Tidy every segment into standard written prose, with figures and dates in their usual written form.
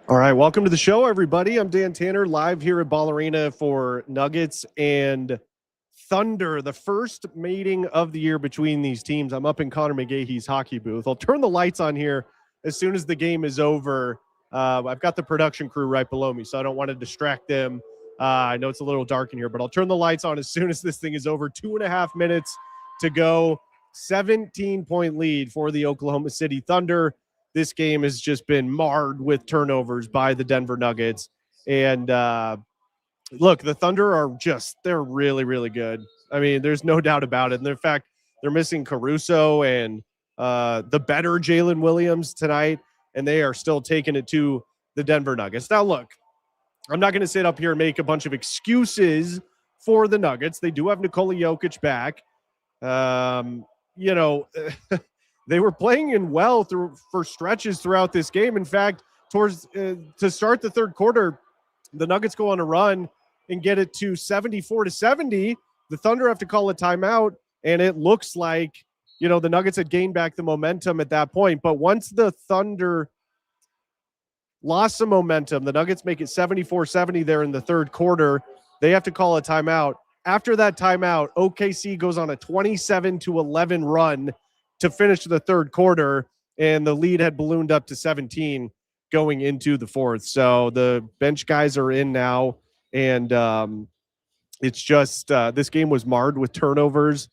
All right, welcome to the show, everybody. I'm Dan Tanner, live here at Ball Arena for Nuggets and Thunder, the first meeting of the year between these teams. I'm up in Connor McGahee's hockey booth. I'll turn the lights on here as soon as the game is over. I've got the production crew right below me, so I don't want to distract them. I know it's a little dark in here, but I'll turn the lights on as soon as this thing is over. 2.5 minutes to go. 17-point lead for the Oklahoma City Thunder. This game has just been marred with turnovers by the Denver Nuggets. And look, the Thunder are they're really, really good. I mean, there's no doubt about it. And in fact, they're missing Caruso and the better Jalen Williams tonight, and they are still taking it to the Denver Nuggets. Now, look, I'm not going to sit up here and make a bunch of excuses for the Nuggets. They do have Nikola Jokic back. They were playing in well for stretches throughout this game. In fact, to start the third quarter, the Nuggets go on a run and get it to 74-70. The Thunder have to call a timeout, and it looks like, the Nuggets had gained back the momentum at that point. But once the Thunder lost some momentum, the Nuggets make it 74-70 there in the third quarter. They have to call a timeout. After that timeout, OKC goes on a 27-11 run to finish the third quarter, and the lead had ballooned up to 17 going into the fourth. So the bench guys are in now, and it's just this game was marred with turnovers,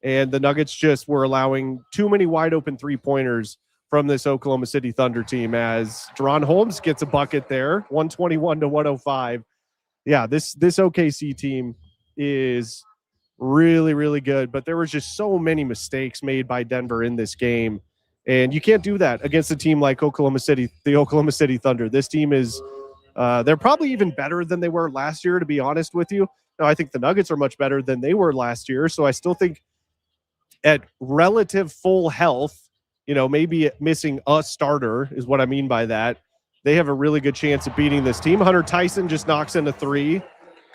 and the Nuggets just were allowing too many wide open three-pointers from this Oklahoma City Thunder team, as Deron Holmes gets a bucket there, 121-105. Yeah, this OKC team is really, really good, but there was just so many mistakes made by Denver in this game, and you can't do that against a team like the Oklahoma City Thunder. This team is they're probably even better than they were last year, to be honest with you. Now, I think the Nuggets are much better than they were last year, so I still think at relative full health, maybe missing a starter is what I mean by that, they have a really good chance of beating this team. Hunter Tyson just knocks in a three.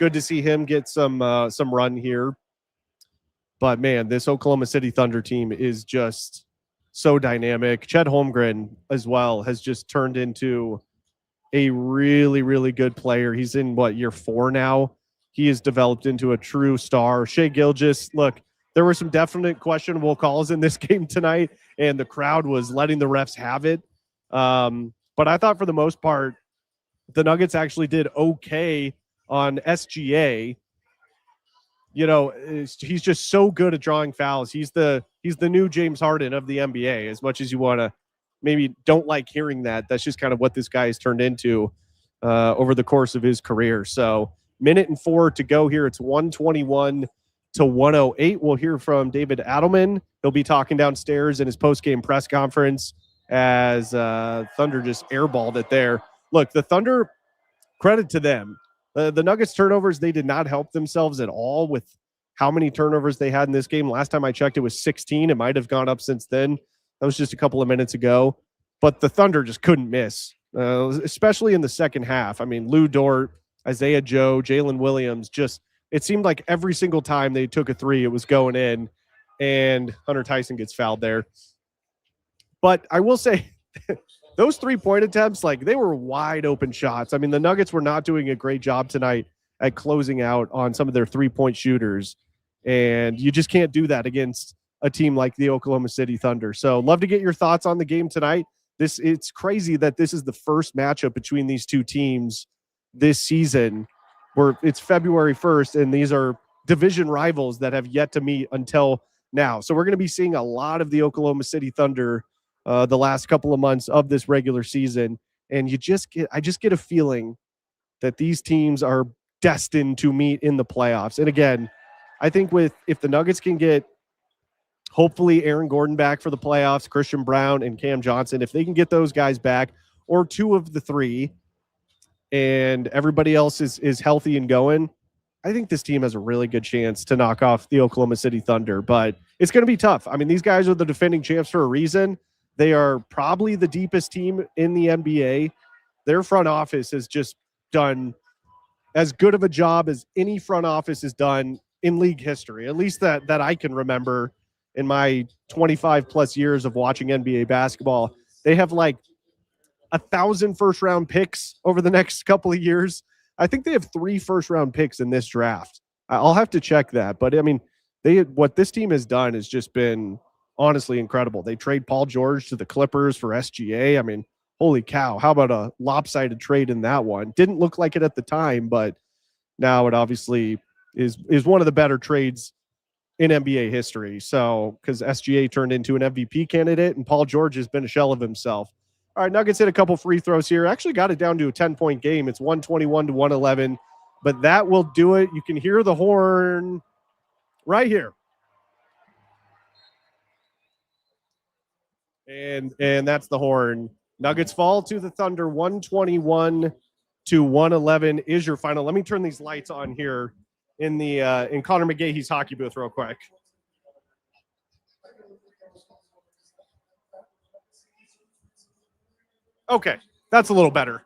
Good to see him get some run here. But, man, this Oklahoma City Thunder team is just so dynamic. Chet Holmgren, as well, has just turned into a really, really good player. He's in, year 4 now? He has developed into a true star. Shai Gilgeous, look, there were some definite questionable calls in this game tonight, and the crowd was letting the refs have it. But I thought for the most part, the Nuggets actually did okay on SGA. He's just so good at drawing fouls. He's the new James Harden of the NBA, as much as you want to maybe don't like hearing that. That's just kind of what this guy has turned into over the course of his career. So 1:04 to go here. It's 121-108. We'll hear from David Adelman. He'll be talking downstairs in his post-game press conference as Thunder just airballed it there. Look, the Thunder, credit to them. The Nuggets turnovers, they did not help themselves at all with how many turnovers they had in this game. Last time I checked, it was 16. It might have gone up since then. That was just a couple of minutes ago. But the Thunder just couldn't miss, especially in the second half. I mean, Lou Dort, Isaiah Joe, Jalen Williams, it seemed like every single time they took a three, it was going in, and Hunter Tyson gets fouled there. But I will say, those 3-point attempts, they were wide open shots. I mean, the Nuggets were not doing a great job tonight at closing out on some of their 3-point shooters. And you just can't do that against a team like the Oklahoma City Thunder. So love to get your thoughts on the game tonight. It's crazy that this is the first matchup between these two teams this season, where it's February 1st, and these are division rivals that have yet to meet until now. So we're going to be seeing a lot of the Oklahoma City Thunder the last couple of months of this regular season. And I just get a feeling that these teams are destined to meet in the playoffs. And again, I think if the Nuggets can get hopefully Aaron Gordon back for the playoffs, Christian Brown and Cam Johnson, if they can get those guys back, or two of the three, and everybody else is healthy and going, I think this team has a really good chance to knock off the Oklahoma City Thunder. But it's going to be tough. I mean, these guys are the defending champs for a reason. They are probably the deepest team in the NBA. Their front office has just done as good of a job as any front office has done in league history, at least that I can remember in my 25 plus years of watching NBA basketball. They have 1,000 first-round picks over the next couple of years. I think they have 3 first-round picks in this draft. I'll have to check that. But, I mean, what this team has done has just been honestly incredible. They trade Paul George to the Clippers for SGA. I mean, holy cow. How about a lopsided trade in that one? Didn't look like it at the time, but now it obviously is one of the better trades in NBA history. So, because SGA turned into an MVP candidate and Paul George has been a shell of himself. All right, Nuggets hit a couple free throws here. Actually got it down to a 10-point game. It's 121 to 111, but that will do it. You can hear the horn right here. And that's the horn. Nuggets fall to the Thunder 121 to 111 is your final. Let me turn these lights on here in Connor McGahee's hockey booth real quick. Okay, that's a little better.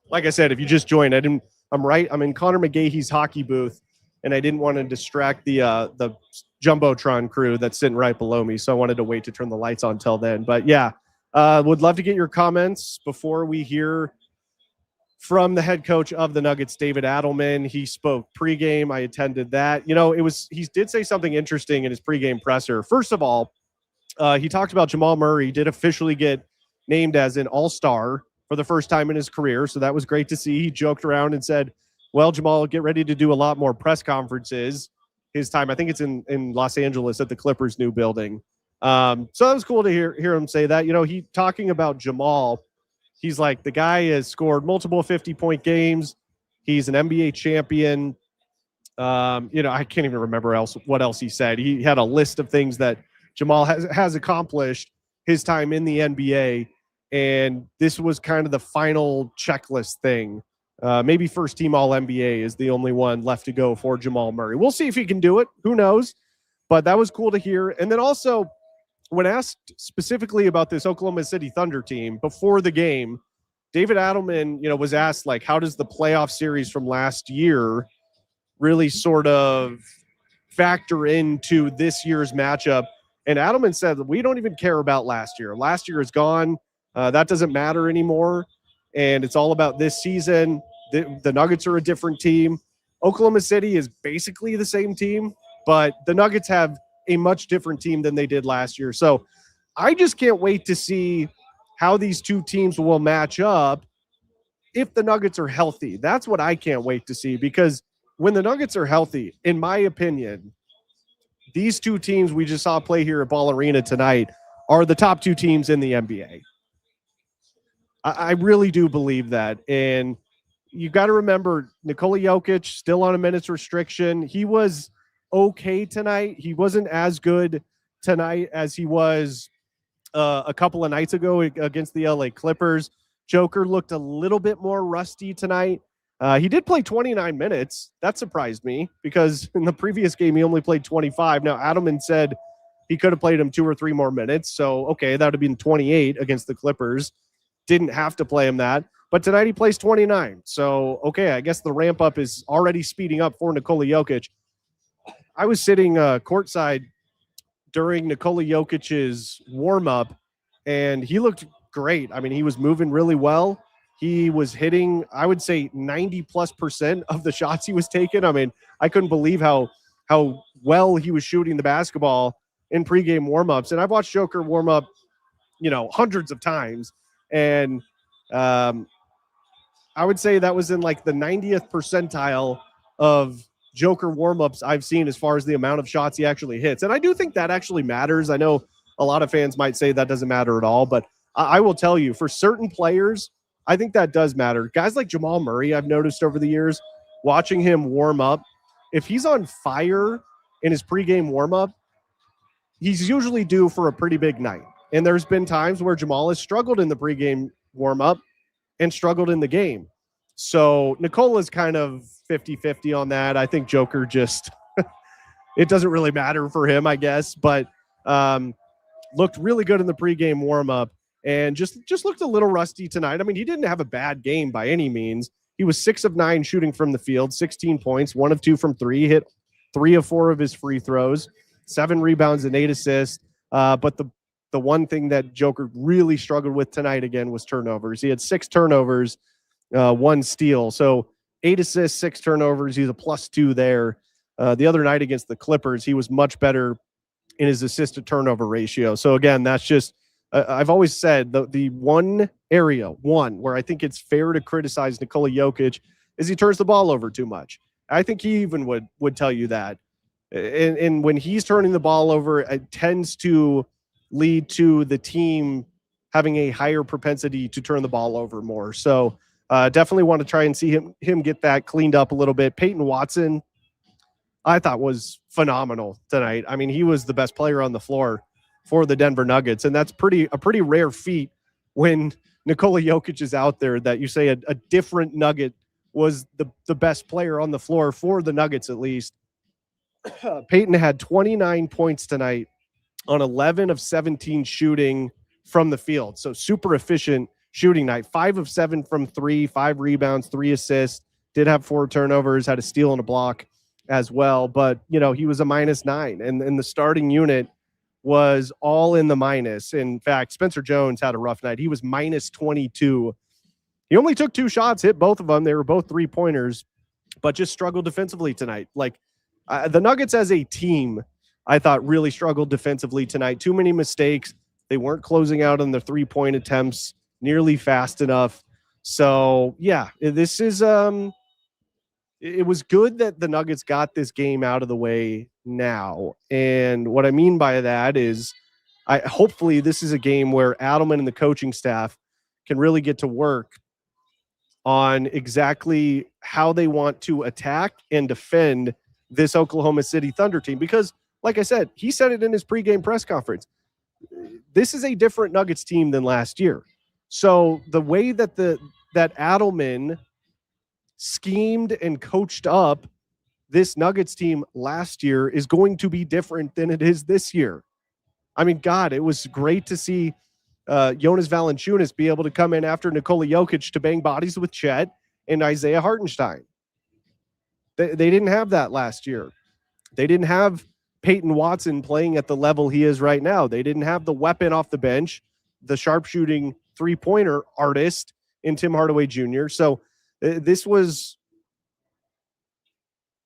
Like I said, if you just joined, I'm in Connor McGahee's hockey booth, and I didn't want to distract the Jumbotron crew that's sitting right below me, so I wanted to wait to turn the lights on till then. But yeah, would love to get your comments before we hear from the head coach of the Nuggets, David Adelman. He spoke pregame. I attended that. You know, he did say something interesting in his pregame presser. First of all, he talked about Jamal Murray did officially get named as an all-star for the first time in his career. So that was great to see. He joked around and said, well, Jamal, get ready to do a lot more press conferences his time. I think it's in Los Angeles at the Clippers' new building. So that was cool to hear him say that. You know, he talking about Jamal, he's like, the guy has scored multiple 50-point games. He's an NBA champion. You know, I can't even remember what else he said. He had a list of things that Jamal has accomplished his time in the NBA, and this was kind of the final checklist thing. Maybe first team All-NBA is the only one left to go for Jamal Murray. We'll see if he can do it. Who knows? But that was cool to hear. And then also, when asked specifically about this Oklahoma City Thunder team before the game, David Adelman, you know, was asked, like, how does the playoff series from last year really sort of factor into this year's matchup? And Adelman said, we don't even care about last year. Last year is gone. That doesn't matter anymore. And it's all about this season. The Nuggets are a different team. Oklahoma City is basically the same team, but the Nuggets have a much different team than they did last year. So I just can't wait to see how these two teams will match up if the Nuggets are healthy. That's what I can't wait to see, because when the Nuggets are healthy, in my opinion, these two teams we just saw play here at Ball Arena tonight are the top two teams in the NBA. I really do believe that. And you got to remember, Nikola Jokic still on a minutes restriction. He was okay tonight. He wasn't as good tonight as he was a couple of nights ago against the LA Clippers. Joker looked a little bit more rusty tonight. He did play 29 minutes. That surprised me, because in the previous game, he only played 25. Now, Adelman said he could have played him 2 or 3 more minutes. So, okay, that would have been 28 against the Clippers. Didn't have to play him that. But tonight he plays 29. So, okay, I guess the ramp up is already speeding up for Nikola Jokic. I was sitting courtside during Nikola Jokic's warm-up, and he looked great. I mean, he was moving really well. He was hitting, I would say, 90+% of the shots he was taking. I mean, I couldn't believe how well he was shooting the basketball in pregame warm-ups. And I've watched Joker warm up, you know, hundreds of times. And I would say that was in like the 90th percentile of Joker warm-ups I've seen as far as the amount of shots he actually hits. And I do think that actually matters. I know a lot of fans might say that doesn't matter at all, but I will tell you, for certain players, I think that does matter. Guys like Jamal Murray, I've noticed over the years, watching him warm up, if he's on fire in his pregame warm-up, he's usually due for a pretty big night. And there's been times where Jamal has struggled in the pregame warm-up and struggled in the game. So Nikola's kind of 50-50 on that. I think Joker just, it doesn't really matter for him, I guess, but looked really good in the pregame warm-up and just looked a little rusty tonight. I mean, he didn't have a bad game by any means. He was 6 of 9 shooting from the field, 16 points, 1 of 2 from 3, hit 3 of 4 of his free throws, 7 rebounds and 8 assists. But the the one thing that Joker really struggled with tonight again was turnovers. He had 6 turnovers, 1 steal. So 8 assists, 6 turnovers. He's a +2 there. The other night against the Clippers, he was much better in his assist to turnover ratio. So again, that's just, I've always said the one area, where I think it's fair to criticize Nikola Jokic is he turns the ball over too much. I think he even would tell you that. And when he's turning the ball over, it tends to lead to the team having a higher propensity to turn the ball over more. So definitely want to try and see him get that cleaned up a little bit. Peyton Watson, I thought was phenomenal tonight. I mean, he was the best player on the floor for the Denver Nuggets, and that's a pretty rare feat when Nikola Jokic is out there that you say a different Nugget was the best player on the floor for the Nuggets at least. Peyton had 29 points tonight on 11 of 17 shooting from the field. So super efficient shooting night. 5 of 7 from 3, 5 rebounds, 3 assists, did have 4 turnovers, had a steal and a block as well. But, you know, he was a -9, and the starting unit was all in the minus. In fact, Spencer Jones had a rough night. He was -22. He only took 2 shots, hit both of them. They were both 3-pointers, but just struggled defensively tonight. Like, the Nuggets as a team, I thought really struggled defensively tonight. Too many mistakes. They weren't closing out on the 3-point attempts nearly fast enough. So, yeah, this is it was good that the Nuggets got this game out of the way now. And what I mean by that is hopefully this is a game where Adelman and the coaching staff can really get to work on exactly how they want to attack and defend this Oklahoma City Thunder team. Because, like I said, he said it in his pregame press conference, this is a different Nuggets team than last year. So the way that that Adelman schemed and coached up this Nuggets team last year is going to be different than it is this year. I mean, God, it was great to see Jonas Valanciunas be able to come in after Nikola Jokic to bang bodies with Chet and Isaiah Hartenstein. They didn't have that last year. They didn't have Peyton Watson playing at the level he is right now. They didn't have the weapon off the bench, the sharpshooting 3-pointer artist in Tim Hardaway Jr. So this was,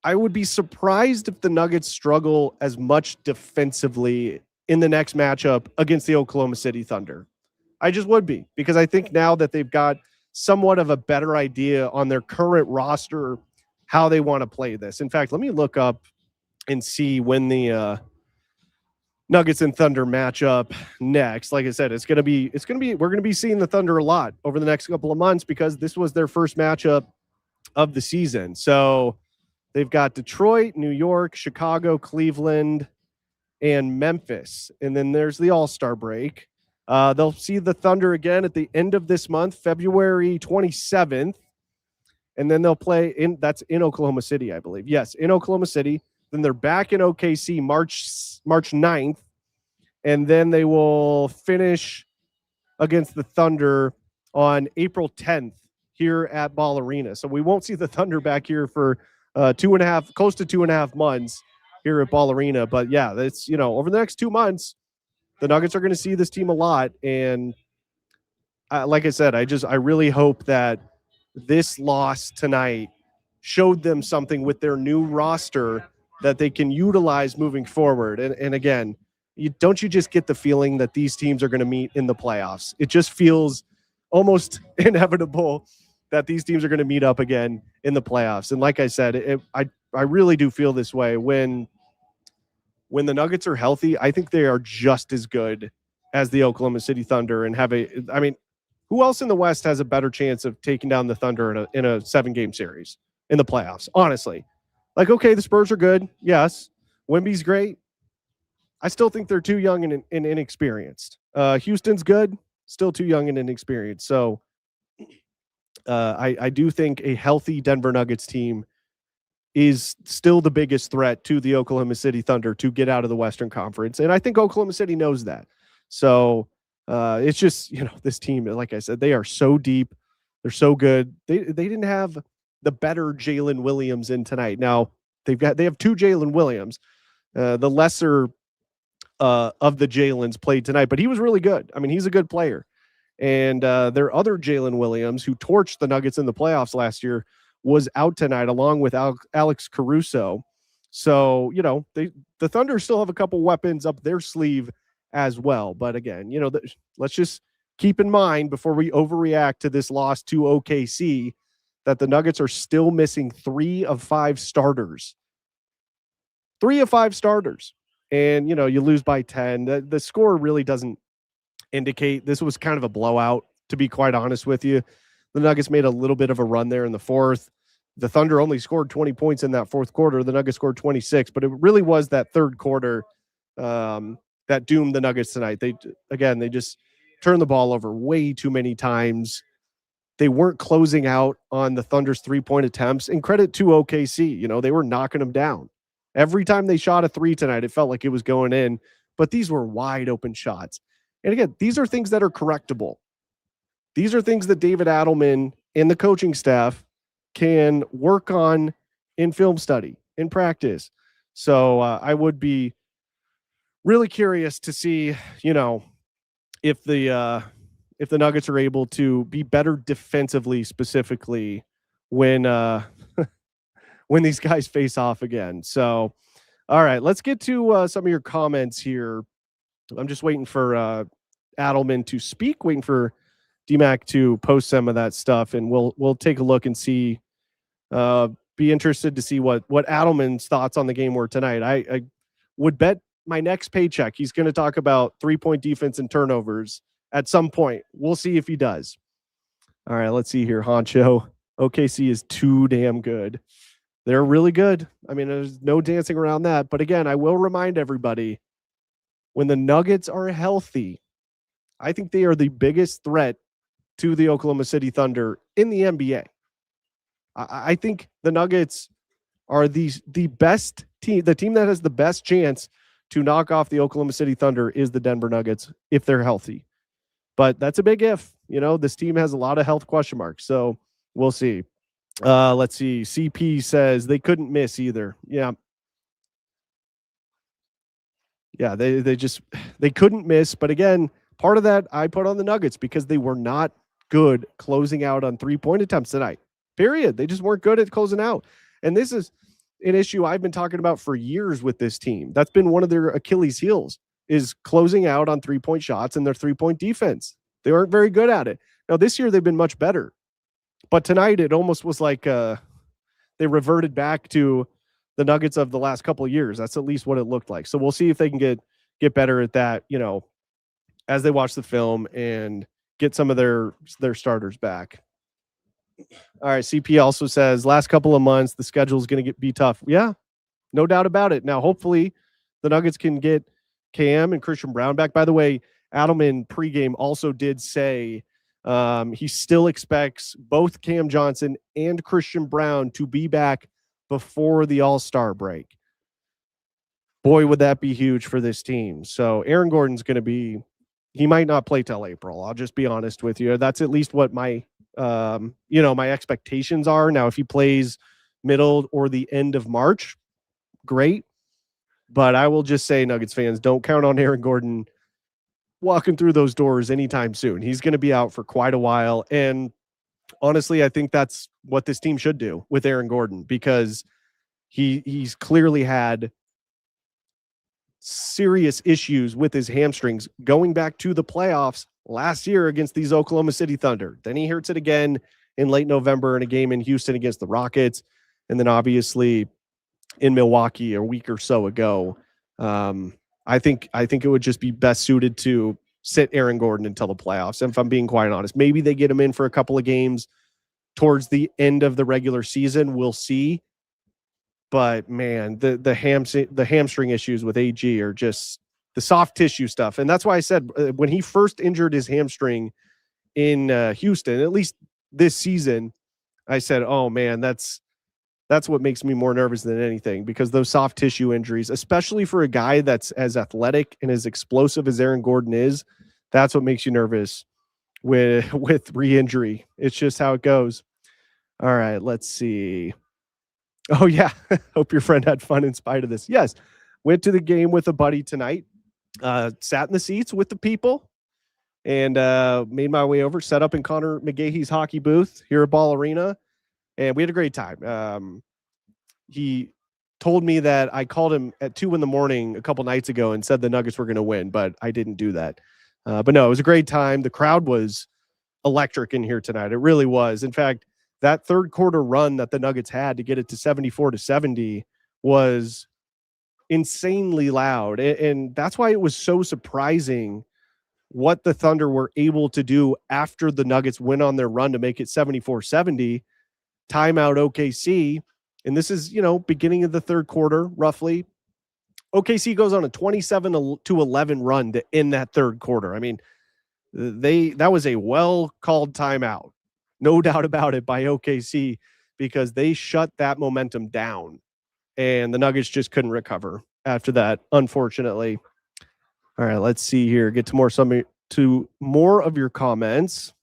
I would be surprised if the Nuggets struggle as much defensively in the next matchup against the Oklahoma City Thunder. I just would be, because I think now that they've got somewhat of a better idea on their current roster how they want to play this. In fact, let me look up and see when the Nuggets and Thunder match up next. Like I said, we're going to be seeing the Thunder a lot over the next couple of months because this was their first matchup of the season. So they've got Detroit, New York, Chicago, Cleveland, and Memphis. And then there's the All-Star break. They'll see the Thunder again at the end of this month, February 27th. And then they'll play that's in Oklahoma City, I believe. Yes, in Oklahoma City. Then they're back in OKC March 9th. And then they will finish against the Thunder on April 10th here at Ball Arena. So we won't see the Thunder back here for close to 2.5 months here at Ball Arena. But yeah, that's, over the next 2 months, the Nuggets are going to see this team a lot. And like I said, I really hope that this loss tonight showed them something with their new roster that they can utilize moving forward. And again, don't you just get the feeling that these teams are going to meet in the playoffs? It just feels almost inevitable that these teams are going to meet up again in the playoffs. And like I said, I really do feel this way. When the Nuggets are healthy, I think they are just as good as the Oklahoma City Thunder and who else in the West has a better chance of taking down the Thunder in a 7-game series in the playoffs? Honestly, like, okay, the Spurs are good. Yes. Wemby's great. I still think they're too young and inexperienced. Houston's good. Still too young and inexperienced. So I do think a healthy Denver Nuggets team is still the biggest threat to the Oklahoma City Thunder to get out of the Western Conference. And I think Oklahoma City knows that. So it's just, this team, like I said, they are so deep. They're so good. They didn't have the better Jalen Williams in tonight. Now they have 2 Jalen Williams. The lesser of the Jalen's played tonight, but he was really good. I mean, he's a good player. And their other Jalen Williams, who torched the Nuggets in the playoffs last year, was out tonight along with Alex Caruso. So, the Thunder still have a couple weapons up their sleeve as well. But again, let's just keep in mind before we overreact to this loss to OKC that the Nuggets are still missing 3 of 5 starters. 3 of 5 starters. And, you lose by 10. The score really doesn't indicate this was kind of a blowout, to be quite honest with you. The Nuggets made a little bit of a run there in the fourth. The Thunder only scored 20 points in that fourth quarter. The Nuggets scored 26, but it really was that third quarter that doomed the Nuggets tonight. They just turned the ball over way too many times. They weren't closing out on the Thunder's 3-point attempts, and credit to OKC. They were knocking them down. Every time they shot a 3 tonight, it felt like it was going in, but these were wide open shots. And again, these are things that are correctable. These are things that David Adelman and the coaching staff can work on in film study, in practice. So I would be really curious to see, if the Nuggets are able to be better defensively, specifically when when these guys face off again. So, all right, let's get to some of your comments here. I'm just waiting for Adelman to speak, waiting for DMAC to post some of that stuff, and we'll take a look and see. Be interested to see what Adelman's thoughts on the game were tonight. I would bet my next paycheck he's going to talk about 3-point defense and turnovers at some point. We'll see if he does. All right, let's see here. Honcho, OKC is too damn good. They're really good. I mean, there's no dancing around that. But again, I will remind everybody, when the Nuggets are healthy, I think they are the biggest threat to the Oklahoma City Thunder in the NBA. I think the Nuggets are the best team. The team that has the best chance to knock off the Oklahoma City Thunder is the Denver Nuggets if they're healthy. But that's a big if. This team has a lot of health question marks. So we'll see. Let's see. CP says they couldn't miss either. Yeah. Yeah, they couldn't miss. But again, part of that I put on the Nuggets because they were not good closing out on 3-point attempts tonight. Period. They just weren't good at closing out. And this is an issue I've been talking about for years with this team. That's been one of their Achilles heels, is closing out on 3-point shots and their 3-point defense. They aren't very good at it. Now, this year they've been much better. But tonight it almost was like they reverted back to the Nuggets of the last couple of years. That's at least what it looked like. So we'll see if they can get better at that, as they watch the film and get some of their starters back. All right, CP also says last couple of months the schedule is going to be tough. Yeah, no doubt about it. Now, hopefully the Nuggets can get Cam and Christian Brown back. By the way, Adelman pregame also did say he still expects both Cam Johnson and Christian Brown to be back before the All-Star break. Boy, would that be huge for this team. So Aaron Gordon's going to be, he might not play till April. I'll just be honest with you. That's at least what my my expectations are. Now, if he plays middle or the end of March, great. But I will just say, Nuggets fans, don't count on Aaron Gordon walking through those doors anytime soon. He's going to be out for quite a while. And honestly, I think that's what this team should do with Aaron Gordon, because he's clearly had serious issues with his hamstrings going back to the playoffs last year against these Oklahoma City Thunder. Then he hurts it again in late November in a game in Houston against the Rockets. And then obviously in Milwaukee a week or so ago. I think it would just be best suited to sit Aaron Gordon until the playoffs. And if I'm being quite honest, maybe they get him in for a couple of games towards the end of the regular season. We'll see. But man, the hamstring issues with AG are just the soft tissue stuff. And that's why I said when he first injured his hamstring in Houston, at least this season, I said, oh man, that's what makes me more nervous than anything, because those soft tissue injuries, especially for a guy that's as athletic and as explosive as Aaron Gordon is, that's what makes you nervous with re-injury. It's just how it goes. All right, let's see. Oh yeah. Hope your friend had fun in spite of this. Yes. Went to the game with a buddy tonight. sat in the seats with the people and made my way over, set up in Connor McGahee's hockey booth here at Ball Arena, and we had a great time. He told me that I called him at 2 a.m. a couple nights ago and said the Nuggets were going to win, but I didn't do that. But no, it was a great time. The crowd was electric in here tonight. It really was. In fact, that third quarter run that the Nuggets had to get it to 74-70 was insanely loud. And that's why it was so surprising what the Thunder were able to do after the Nuggets went on their run to make it 74-70, timeout OKC. And this is, beginning of the third quarter, roughly. OKC goes on a 27-11 run to end that third quarter. I mean, that was a well-called timeout. No doubt about it by OKC, because they shut that momentum down. And the Nuggets just couldn't recover after that, unfortunately. All right, let's see here. Get to more of your comments.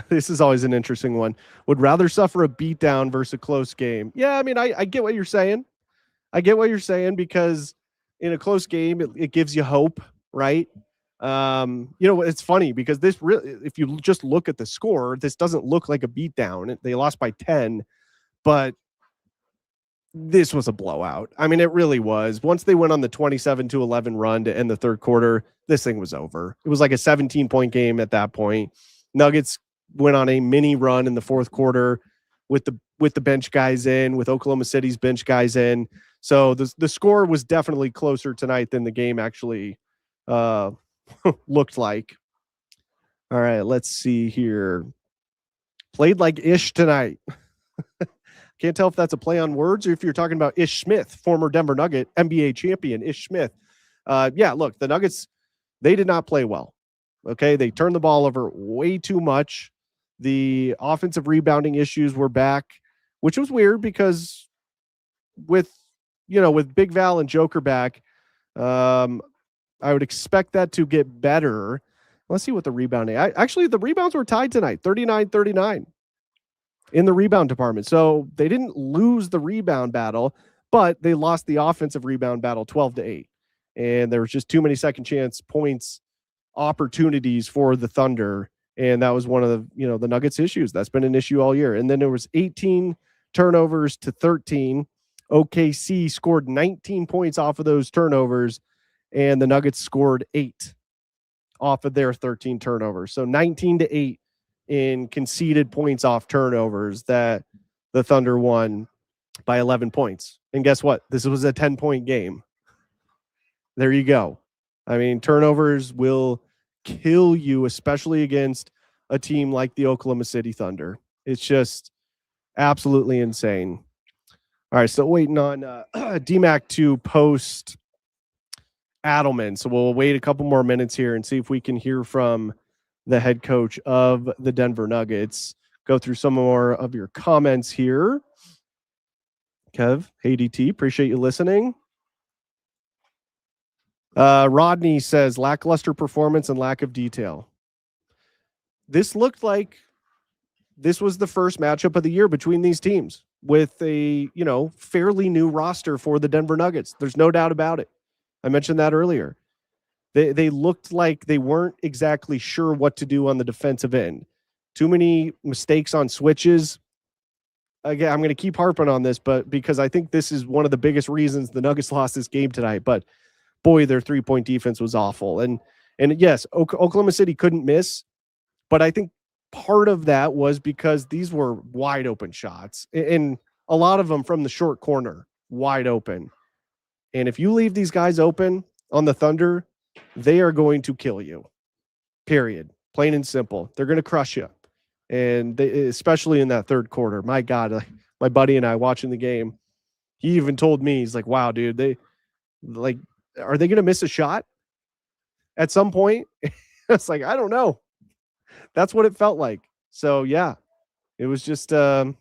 This is always an interesting one. Would rather suffer a beatdown versus a close game. Yeah, I mean, I get what you're saying. I get what you're saying, because in a close game, it gives you hope, right? It's funny because this really, if you just look at the score, this doesn't look like a beatdown. They lost by 10, but this was a blowout. I mean, it really was. Once they went on the 27-11 run to end the third quarter, this thing was over. It was like a 17-point game at that point. Nuggets went on a mini run in the fourth quarter with the bench guys in, with Oklahoma City's bench guys in. So the score was definitely closer tonight than the game actually looked like. All right, let's see here. Played like Ish tonight. Can't tell if that's a play on words or if you're talking about Ish Smith, former Denver Nugget, NBA champion Ish Smith. Yeah, look, the Nuggets, they did not play well. Okay, they turned the ball over way too much. The offensive rebounding issues were back, which was weird because with Big Val and Joker back, I would expect that to get better. Let's see what the rebounding. Actually, the rebounds were tied tonight, 39-39 in the rebound department. So they didn't lose the rebound battle, but they lost the offensive rebound battle 12-8. And there was just too many second chance points opportunities for the Thunder. And that was one of the Nuggets issues. That's been an issue all year. And then there was 18 turnovers to 13. OKC scored 19 points off of those turnovers, and the Nuggets scored 8 off of their 13 turnovers. So 19-8 in conceded points off turnovers that the Thunder won by 11 points. And guess what? This was a 10-point game. There you go. I mean, turnovers will kill you, especially against a team like the Oklahoma City Thunder. It's just absolutely insane. All right, still waiting on DMAC to post Adelman. So we'll wait a couple more minutes here and see if we can hear from the head coach of the Denver Nuggets. Go through some more of your comments here. Kev, hey DT, appreciate you listening. Rodney says lackluster performance and lack of detail. This looked like this was the first matchup of the year between these teams with a, fairly new roster for the Denver Nuggets. There's no doubt about it. I mentioned that earlier. They looked like they weren't exactly sure what to do on the defensive end. Too many mistakes on switches. Again, I'm going to keep harping on this, but because I think this is one of the biggest reasons the Nuggets lost this game tonight. But boy, their 3-point defense was awful. And yes, Oklahoma City couldn't miss, but I think part of that was because these were wide open shots, and a lot of them from the short corner, wide open. And if you leave these guys open on the Thunder, they are going to kill you, period. Plain and simple. They're going to crush you. And especially in that third quarter, my God, my buddy and I watching the game, he even told me, he's like, wow, dude, are they going to miss a shot at some point? It's like, I don't know. That's what it felt like. So yeah, it was just one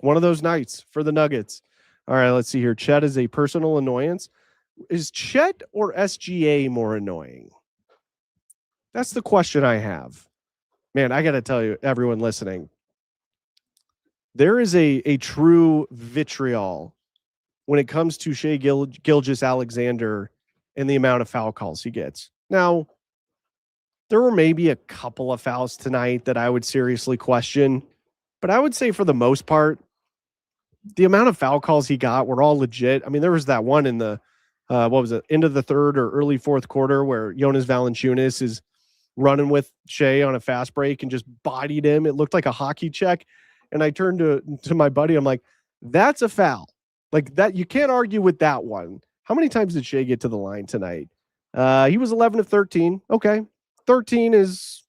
of those nights for the Nuggets. All right, let's see here. Chet is a personal annoyance. Is Chet or SGA more annoying? That's the question I have. Man, I got to tell you, everyone listening, there is a true vitriol when it comes to Shea Gilgeous-Alexander and the amount of foul calls he gets. Now, there were maybe a couple of fouls tonight that I would seriously question, but I would say for the most part, the amount of foul calls he got were all legit. I mean, there was that one in the end of the third or early fourth quarter where Jonas Valanciunas is running with Shea on a fast break and just bodied him. It looked like a hockey check. And I turned to my buddy. I'm like, that's a foul. Like that, you can't argue with that one. How many times did Shea get to the line tonight? He was 11 of 13. Okay. 13 is,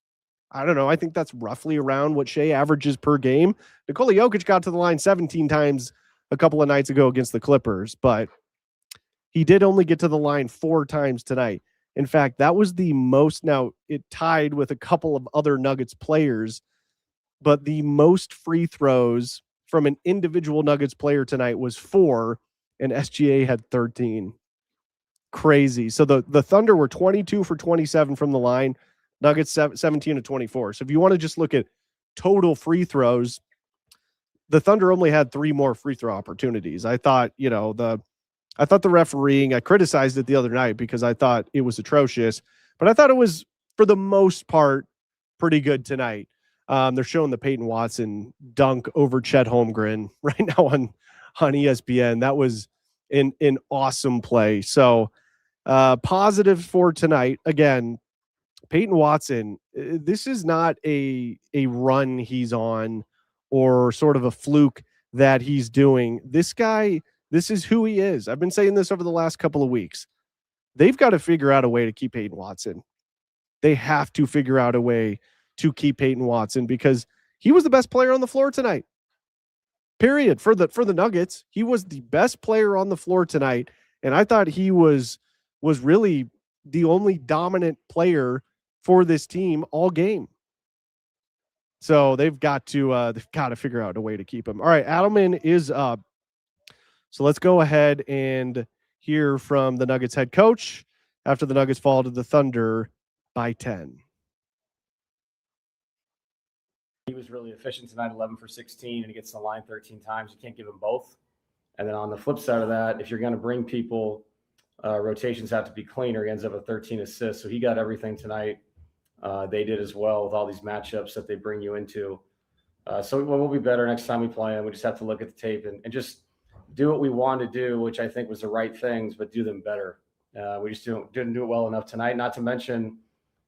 I don't know. I think that's roughly around what Shea averages per game. Nikola Jokic got to the line 17 times a couple of nights ago against the Clippers, but he did only get to the line 4 times tonight. In fact, that was the most. Now, it tied with a couple of other Nuggets players, but the most free throws from an individual Nuggets player tonight was 4, and SGA had 13. Crazy. So the Thunder were 22 for 27 from the line, Nuggets 17 to 24. So if you want to just look at total free throws, the Thunder only had 3 more free throw opportunities. I thought, the refereeing, I criticized it the other night because I thought it was atrocious, but I thought it was, for the most part, pretty good tonight. They're showing the Peyton Watson dunk over Chet Holmgren right now on ESPN. That was an awesome play. So positive for tonight. Again, Peyton Watson, this is not a run he's on or sort of a fluke that he's doing. This guy, this is who he is. I've been saying this over the last couple of weeks. They've got to figure out a way to keep Peyton Watson. They have to figure out a way to keep Peyton Watson because he was the best player on the floor tonight. Period. For the Nuggets, he was the best player on the floor tonight, and I thought he was really the only dominant player for this team all game. So they've got to figure out a way to keep him. All right, Adelman is up. So let's go ahead and hear from the Nuggets head coach after the Nuggets fall to the Thunder by 10. He was really efficient tonight, 11 for 16, and he gets to the line 13 times. You can't give him both. And then on the flip side of that, if you're going to bring people, rotations have to be cleaner. He ends up with 13 assists. So he got everything tonight. They did as well with all these matchups that they bring you into. So we'll be better next time we play him. We just have to look at the tape and just do what we want to do, which I think was the right things, but do them better. We just didn't do it well enough tonight, not to mention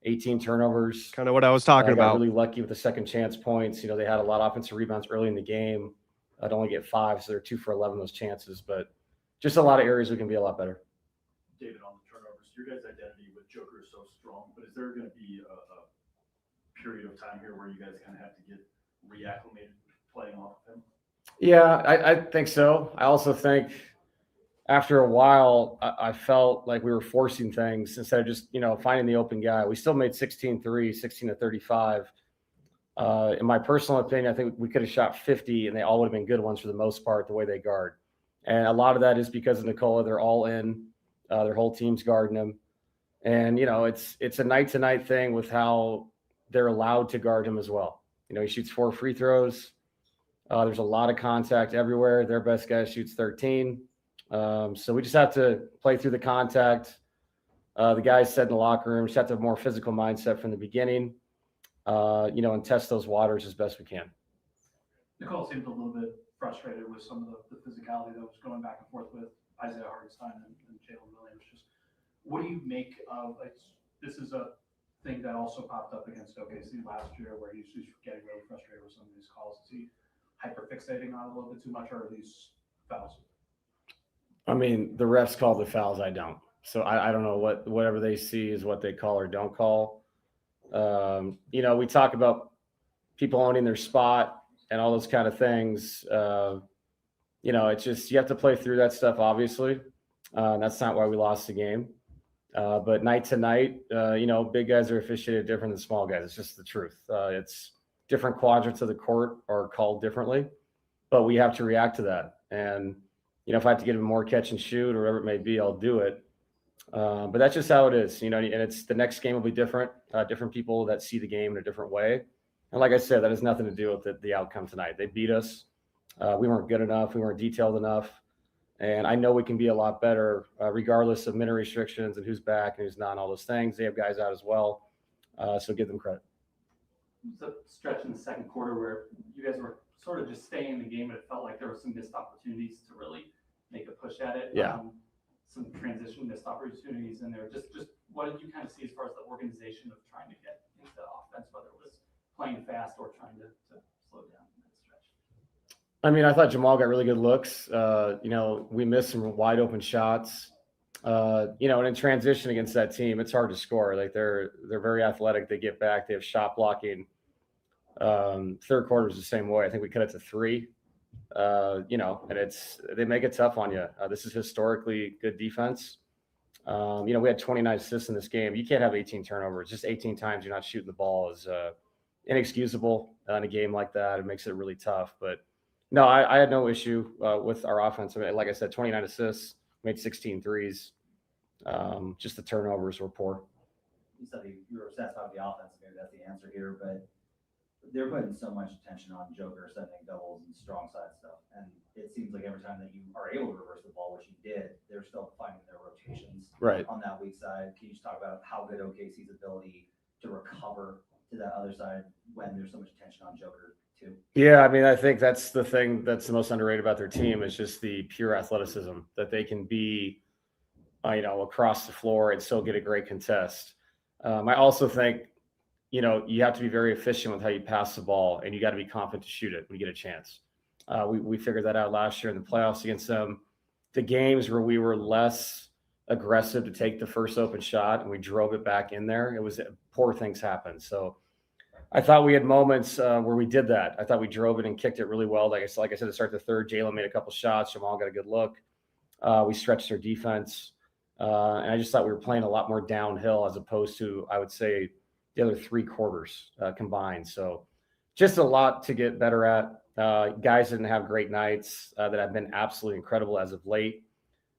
18 turnovers. Kind of what I was talking about. Got really lucky with the second chance points. They had a lot of offensive rebounds early in the game. I'd only get 5, so they're 2 for 11 those chances. But just a lot of areas we can be a lot better. David, on the turnovers, your guys' identity with Joker is so strong, but is there going to be a period of time here where you guys kind of have to get reacclimated playing off of him? Yeah, I think so. I also think after a while, I felt like we were forcing things instead of just, finding the open guy. We still made 16 threes, 16 to 35. In my personal opinion, I think we could have shot 50 and they all would have been good ones for the most part, the way they guard. And a lot of that is because of Nikola. They're all in. Their whole team's guarding him. And, it's a night-to-night thing with how they're allowed to guard him as well. He shoots 4 free throws. There's a lot of contact everywhere. Their best guy shoots 13. So we just have to play through the contact. The guys said in the locker room, just have to have a more physical mindset from the beginning, and test those waters as best we can. Nicole seemed a little bit frustrated with some of the physicality that was going back and forth with Isaiah Hartenstein and Jalen Williams. Just what do you make of this is a thing that also popped up against OKC last year where he's getting really frustrated with some of these calls. Is he hyper-fixating on it a little bit too much, or are these fouls? I mean, the refs call the fouls. I don't. So I don't know whatever they see is what they call or don't call. We talk about people owning their spot and all those kind of things. It's just you have to play through that stuff, obviously. That's not why we lost the game. But night to night, big guys are officiated different than small guys. It's just the truth. It's different quadrants of the court are called differently, but we have to react to that. And, if I have to get him more catch and shoot or whatever it may be, I'll do it. But that's just how it is, and it's the next game will be different, different people that see the game in a different way. And like I said, that has nothing to do with the outcome tonight. They beat us. We weren't good enough. We weren't detailed enough. And I know we can be a lot better, regardless of minute restrictions and who's back and who's not, and all those things. They have guys out as well, so give them credit. It was a stretch in the second quarter where you guys were sort of just staying in the game, and it felt like there were some missed opportunities to really make a push at it. Yeah. Some transition missed opportunities in there. Just what did you kind of see as far as the organization of trying to get into offense, whether it was playing fast or trying to slow down in that stretch? I mean, I thought Jamal got really good looks. We missed some wide open shots. And in transition against that team, it's hard to score. Like they're very athletic. They get back. They have shot blocking. Third quarter is the same way. I think we cut it to 3. And they make it tough on you. This is historically good defense. We had 29 assists in this game. You can't have 18 turnovers. Just 18 times you're not shooting the ball is inexcusable in a game like that. It makes it really tough. But no, I had no issue with our offense. I mean, like I said, 29 assists, made 16 threes. Just the turnovers were poor. You said you were obsessed about the offense. Maybe that's the answer here, but they're putting so much attention on Joker sending doubles and strong side stuff. And it seems like every time that you are able to reverse the ball, which you did, they're still finding their rotations on that weak side. Can you just talk about how good OKC's ability to recover to that other side when there's so much attention on Joker too? Yeah, I mean, I think that's the thing that's the most underrated about their team is just the pure athleticism that they can be, across the floor and still get a great contest. I also think, you have to be very efficient with how you pass the ball, and you got to be confident to shoot it when you get a chance. We figured that out last year in the playoffs against them. The games where we were less aggressive to take the first open shot and we drove it back in there, it was poor things happened. So I thought we had moments where we did that. I thought we drove it and kicked it really well. Like I said, to start the third, Jalen made a couple shots. Jamal got a good look. We stretched their defense. And I just thought we were playing a lot more downhill as opposed to, I would say, the other 3 quarters combined. So just a lot to get better at. Guys didn't have great nights that have been absolutely incredible as of late.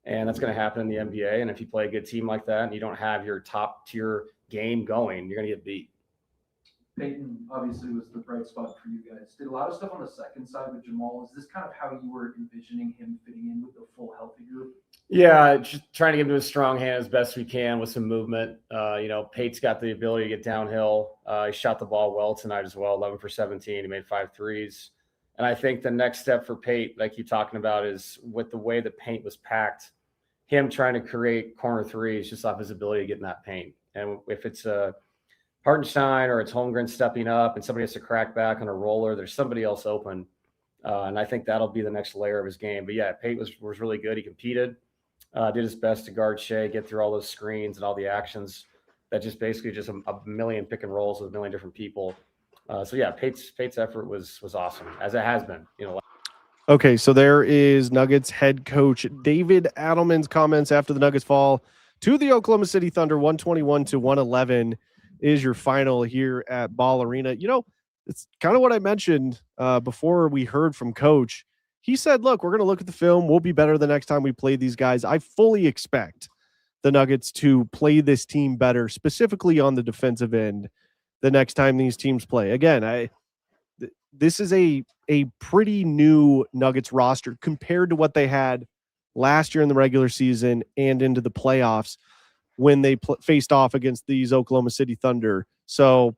And that's going to happen in the NBA. And if you play a good team like that and you don't have your top tier game going, you're going to get beat. Peyton obviously was the bright spot for you guys. Did a lot of stuff on the second side with Jamal. Is this kind of how you were envisioning him fitting in with the full healthy group? Yeah, just trying to get him to a strong hand as best we can with some movement. Pate's got the ability to get downhill. He shot the ball well tonight as well, 11 for 17. He made 5 threes. And I think the next step for Pate, like you're talking about, is with the way the paint was packed, him trying to create corner threes just off his ability to get in that paint. And if it's a Hartenstein or it's Holmgren stepping up and somebody has to crack back on a roller, there's somebody else open. And I think that'll be the next layer of his game. But yeah, Pate was really good. He competed, did his best to guard Shea, get through all those screens and all the actions that just basically just a million pick and rolls with a million different people. So yeah, Pate's effort was awesome, as it has been. Okay, so there is Nuggets head coach David Adelman's comments after the Nuggets fall to the Oklahoma City Thunder, 121-111 is your final here at Ball Arena. It's kind of what I mentioned before we heard from Coach. He said, look, we're going to look at the film. We'll be better the next time we play these guys. I fully expect the Nuggets to play this team better, specifically on the defensive end, the next time these teams play. Again, this is a pretty new Nuggets roster compared to what they had last year in the regular season and into the playoffs when they faced off against these Oklahoma City Thunder. So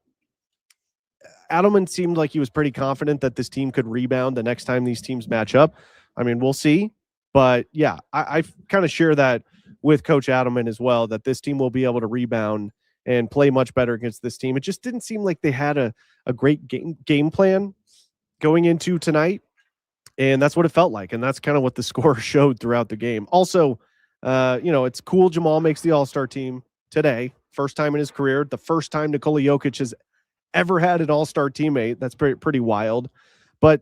Adelman seemed like he was pretty confident that this team could rebound the next time these teams match up. I mean, we'll see. But yeah, I kind of share that with Coach Adelman as well, that this team will be able to rebound and play much better against this team. It just didn't seem like they had a great game plan going into tonight. And that's what it felt like. And that's kind of what the score showed throughout the game. Also, it's cool Jamal makes the All-Star team today. First time in his career. The first time Nikola Jokic has ever had an All-Star teammate. That's pretty wild. But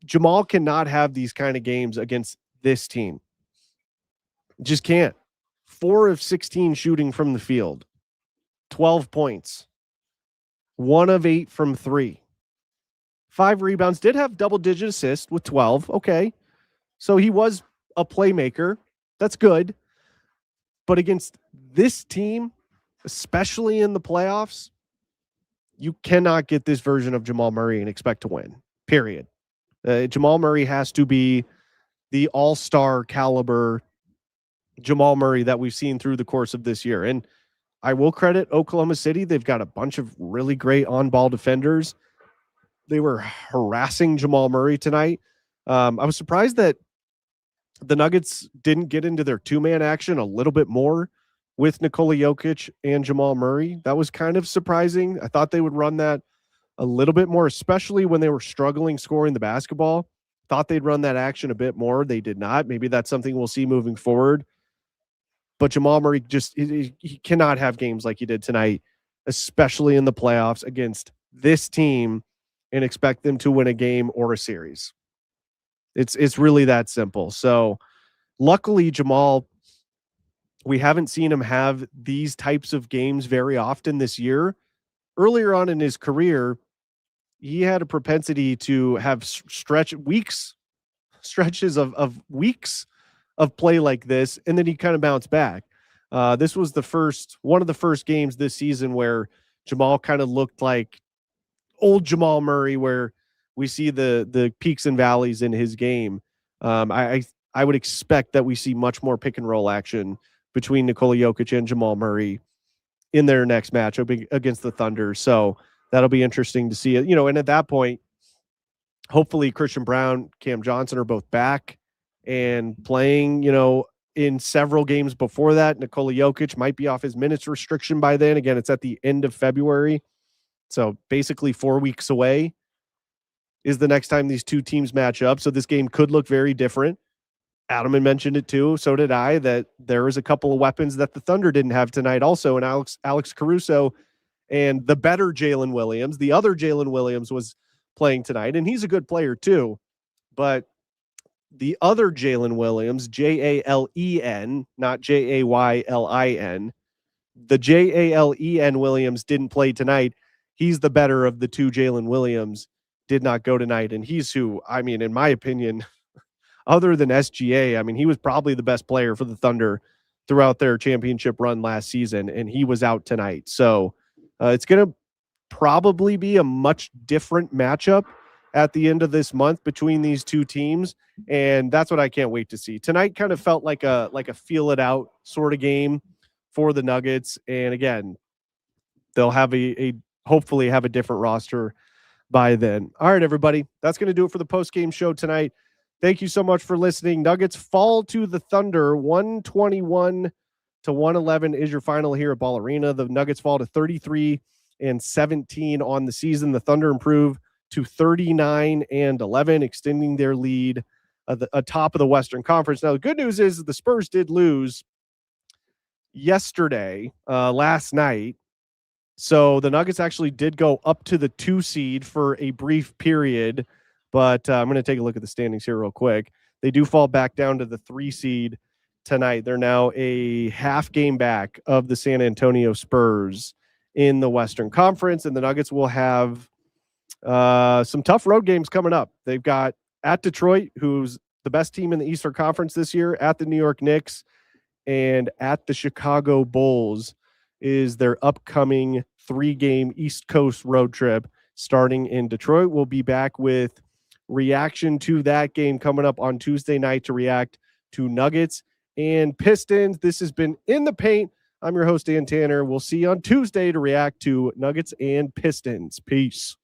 Jamal cannot have these kind of games against this team. Just can't. 4 of 16 shooting from the field. 12 points. 1 of 8 from 3. 5 rebounds. Did have double-digit assists with 12. Okay. So he was a playmaker. That's good. But against this team, especially in the playoffs, you cannot get this version of Jamal Murray and expect to win. Period. Jamal Murray has to be the all-star caliber Jamal Murray that we've seen through the course of this year. And I will credit Oklahoma City. They've got a bunch of really great on-ball defenders. They were harassing Jamal Murray tonight. I was surprised that the Nuggets didn't get into their two-man action a little bit more with Nikola Jokic and Jamal Murray. That was kind of surprising. I thought they would run that a little bit more, especially when they were struggling scoring the basketball. Thought they'd run that action a bit more. They did not. Maybe that's something we'll see moving forward. But Jamal Murray just he cannot have games like he did tonight, especially in the playoffs against this team, and expect them to win a game or a series. It's really that simple. So luckily, Jamal, we haven't seen him have these types of games very often this year. Earlier on in his career, he had a propensity to have stretches of weeks of play like this, and then he kind of bounced back. This was one of the first games this season where Jamal kind of looked like old Jamal Murray, where we see the peaks and valleys in his game. I would expect that we see much more pick and roll action between Nikola Jokic and Jamal Murray in their next matchup against the Thunder. So that'll be interesting to see it. And at that point, hopefully Christian Brown, Cam Johnson are both back and playing, in several games before that. Nikola Jokic might be off his minutes restriction by then. Again, it's at the end of February. So basically 4 weeks away is the next time these two teams match up. So this game could look very different. Adelman mentioned it too. So did I, that there is a couple of weapons that the Thunder didn't have tonight also. And Alex Caruso and the better Jalen Williams, the other Jalen Williams was playing tonight. And he's a good player too. But the other Jalen Williams, Jalen, not Jaylin, the Jalen Williams didn't play tonight. He's the better of the two Jalen Williams, did not go tonight. And he's who, in my opinion, other than SGA, he was probably the best player for the Thunder throughout their championship run last season, and he was out tonight. So it's going to probably be a much different matchup at the end of this month between these two teams, and that's what I can't wait to see. Tonight kind of felt like a feel it out sort of game for the Nuggets, and again, they'll have hopefully have a different roster by then. All right, everybody, that's going to do it for the post-game show tonight. Thank you so much for listening. Nuggets fall to the Thunder. 121-111 is your final here at Ball Arena. The Nuggets fall to 33-17 on the season. The Thunder improve to 39-11, extending their lead atop of the Western Conference. Now, the good news is the Spurs did lose yesterday, last night. So the Nuggets actually did go up to the 2 seed for a brief period. But I'm going to take a look at the standings here real quick. They do fall back down to the 3 seed tonight. They're now a half game back of the San Antonio Spurs in the Western Conference, and the Nuggets will have some tough road games coming up. They've got at Detroit, who's the best team in the Eastern Conference this year, at the New York Knicks, and at the Chicago Bulls is their upcoming 3-game East Coast road trip starting in Detroit. We'll be back with reaction to that game coming up on Tuesday night to react to Nuggets and Pistons. This has been In the Paint. I'm your host, Dan Tanner. We'll see you on Tuesday to react to Nuggets and Pistons. Peace.